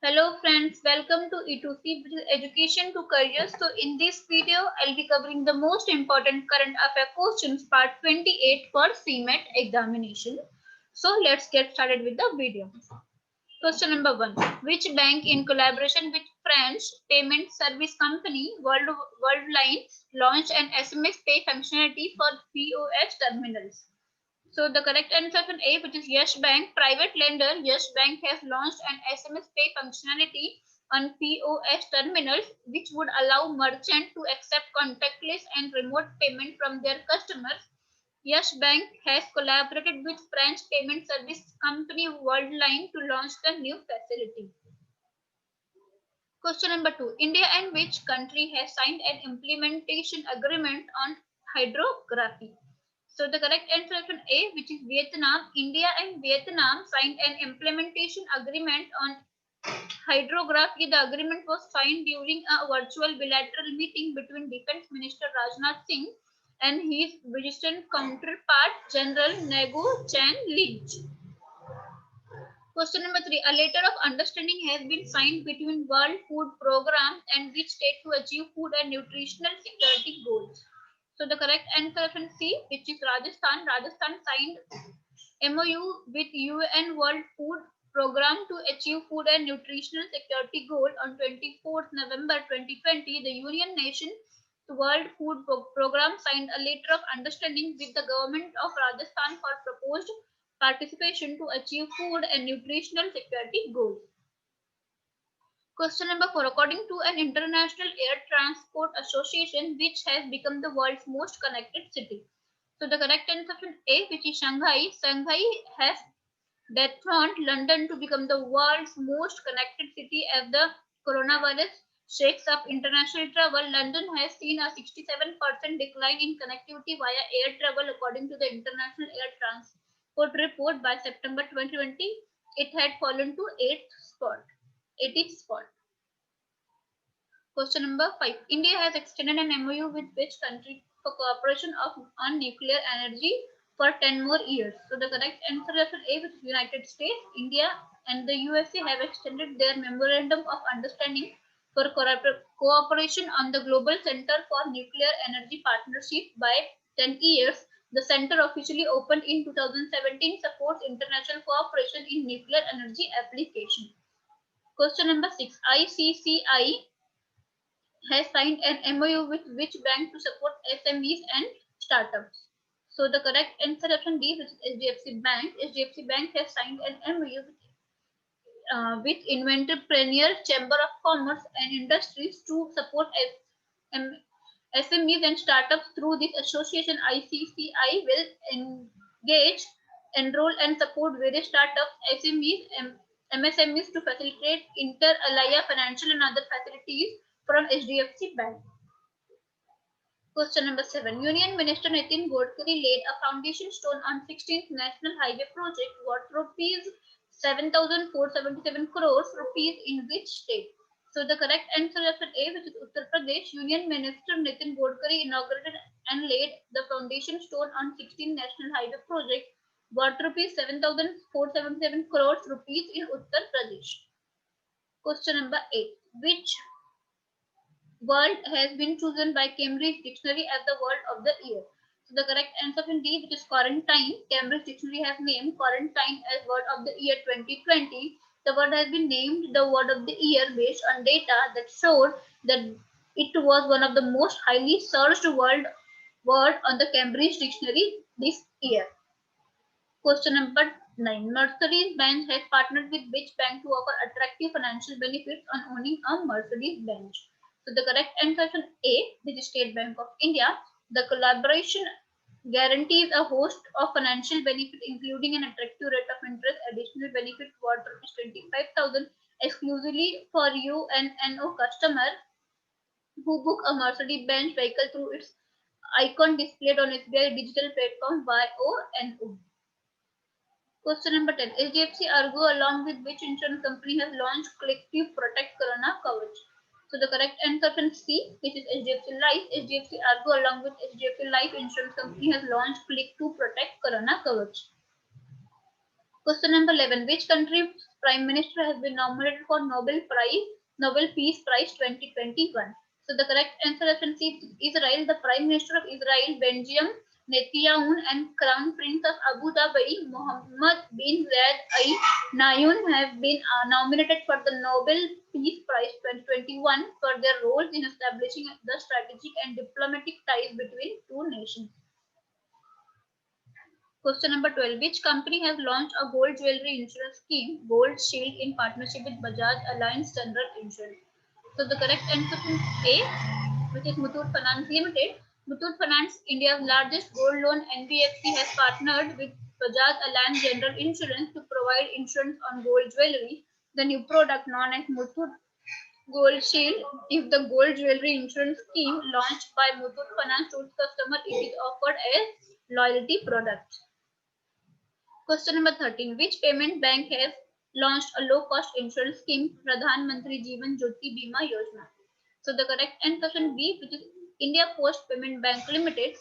Hello friends, welcome to E2C, which is Education to Careers. So in this video, I'll be covering the most important current affair questions part 28 for CMET examination. So let's get started with the video. Question number 1. Which bank in collaboration with French payment service company Worldline launched an SMS pay functionality for POS terminals? So the correct answer option A, which is Yes Bank, private lender. Yes Bank has launched an SMS pay functionality on POS terminals, which would allow merchants to accept contactless and remote payment from their customers. Yes Bank has collaborated with French payment service company Worldline to launch the new facility. Question number 2. India and which country has signed an implementation agreement on hydrography? So the correct answer is option A, which is Vietnam. India and Vietnam signed an implementation agreement on hydrography. The agreement was signed during a virtual bilateral meeting between Defense Minister Rajnath Singh and his Vietnamese counterpart General Nego Chan Lynch. Question number 3. A letter of understanding has been signed between World Food Programme and which state to achieve food and nutritional security goals? So the correct answer option C, which is Rajasthan. Rajasthan signed MOU with UN World Food Programme to achieve food and nutritional security goal on 24th November 2020. The Union Nation World Food Programme signed a letter of understanding with the government of Rajasthan for proposed participation to achieve food and nutritional security goals. Question number 4. According to an International Air Transport Association, which has become the world's most connected city? So the correct answer option A, which is Shanghai. Shanghai has dethroned London to become the world's most connected city as the coronavirus shakes up international travel. London has seen a 67% decline in connectivity via air travel according to the International Air Transport Report. By September 2020, it had fallen to 80th spot. Question number 5. India has extended an MOU with which country for cooperation on nuclear energy for 10 more years? So the correct answer is A, which is United States. India and the USA have extended their memorandum of understanding for cooperation on the Global Center for Nuclear Energy Partnership by 10 years. The center officially opened in 2017, supports international cooperation in nuclear energy application. Question number 6. ICCI has signed an MOU with which bank to support SMEs and startups? So the correct answer option D, which is HDFC Bank. HDFC Bank has signed an MOU with Entrepreneur Chamber of Commerce and Industries to support SMEs and startups. Through this association, ICCI will engage, enroll, and support various startups, SMEs, MSMEs to facilitate inter alia financial and other facilities from HDFC Bank. Question number 7. Union Minister Nitin Gadkari laid a foundation stone on 16th National Highway project worth rupees 7,477 crores rupees in which state? So the correct answer is option A, which is Uttar Pradesh. Union Minister Nitin Gadkari inaugurated and laid the foundation stone on 16th National Highway project worth rupees 7,477 crores rupees in Uttar Pradesh. Question number 8. Which word has been chosen by Cambridge Dictionary as the word of the year? So the correct answer option D, which is quarantine. Cambridge Dictionary has named quarantine as word of the year 2020. The word has been named the word of the year based on data that showed that it was one of the most highly searched word on the Cambridge Dictionary this year. Question number 9. Mercedes Benz has partnered with which bank to offer attractive financial benefits on owning a Mercedes Benz? So the correct answer is A, which is State Bank of India. The collaboration guarantees a host of financial benefits, including an attractive rate of interest, additional benefit worth 25,000 exclusively for you and NO customer who book a Mercedes Benz vehicle through its icon displayed on SBI digital platform YONO. Question number 10. HDFC Argo, along with which insurance company, has launched Click to Protect Corona Coverage? So the correct answer option C, which is HDFC Life. HDFC Argo, along with HDFC Life Insurance Company, has launched Click to Protect Corona Coverage. Question number 11. Which country's Prime Minister has been nominated for Nobel Peace Prize 2021? So the correct answer option C is Israel. The Prime Minister of Israel, Benjamin Netanyahu, and Crown Prince of Abu Dhabi, Mohammed bin Zayed Al Nahyan, have been nominated for the Nobel Peace Prize 2021 for their roles in establishing the strategic and diplomatic ties between two nations. Question number 12. Which company has launched a gold jewelry insurance scheme, Gold Shield, in partnership with Bajaj Allianz General Insurance? So the correct answer is A, which is Muthoot Finance Limited. Muthoot Finance, India's largest gold loan NBFC, has partnered with Bajaj Allianz General Insurance to provide insurance on gold jewelry. The new product, known as Muthoot Gold Shield, is the gold jewelry insurance scheme launched by Muthoot Finance to its customer. It is offered as loyalty product. Question number 13. Which payment bank has launched a low-cost insurance scheme, Pradhan Mantri Jeevan Jyoti Bima Yojana? So the correct answer option B, which is India Post Payment Bank Limited,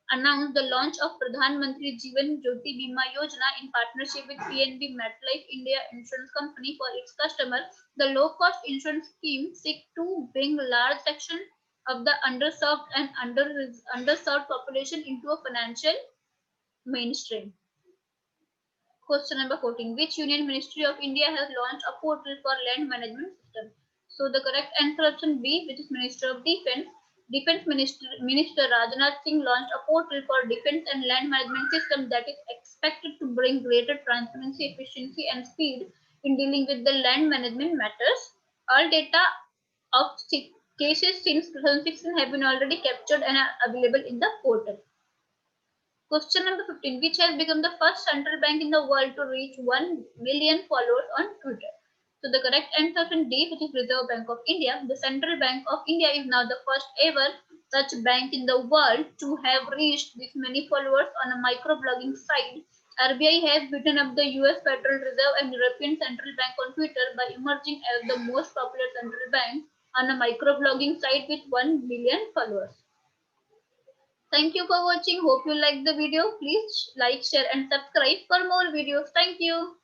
announced the launch of Pradhan Mantri Jeevan Jyoti Bima Yojana in partnership with PNB MetLife India Insurance Company for its customers. The low-cost insurance scheme seeks to bring large section of the underserved and underserved population into a financial mainstream. Question number 14. Which Union Ministry of India has launched a portal for land management system? So the correct answer option B, which is Minister of Defense. Minister Rajnath Singh launched a portal for defense and land management system that is expected to bring greater transparency, efficiency, and speed in dealing with the land management matters. All data of cases since 2016 have been already captured and are available in the portal. Question number 15. Which has become the first central bank in the world to reach 1 million followers on Twitter? So the correct answer option D, which is Reserve Bank of India. The Central Bank of India is now the first ever such bank in the world to have reached this many followers on a microblogging site. RBI has beaten up the US Federal Reserve and European Central Bank on Twitter by emerging as the most popular central bank on a microblogging site with 1 million followers. Thank you for watching. Hope you liked the video. Please like, share and subscribe for more videos. Thank you.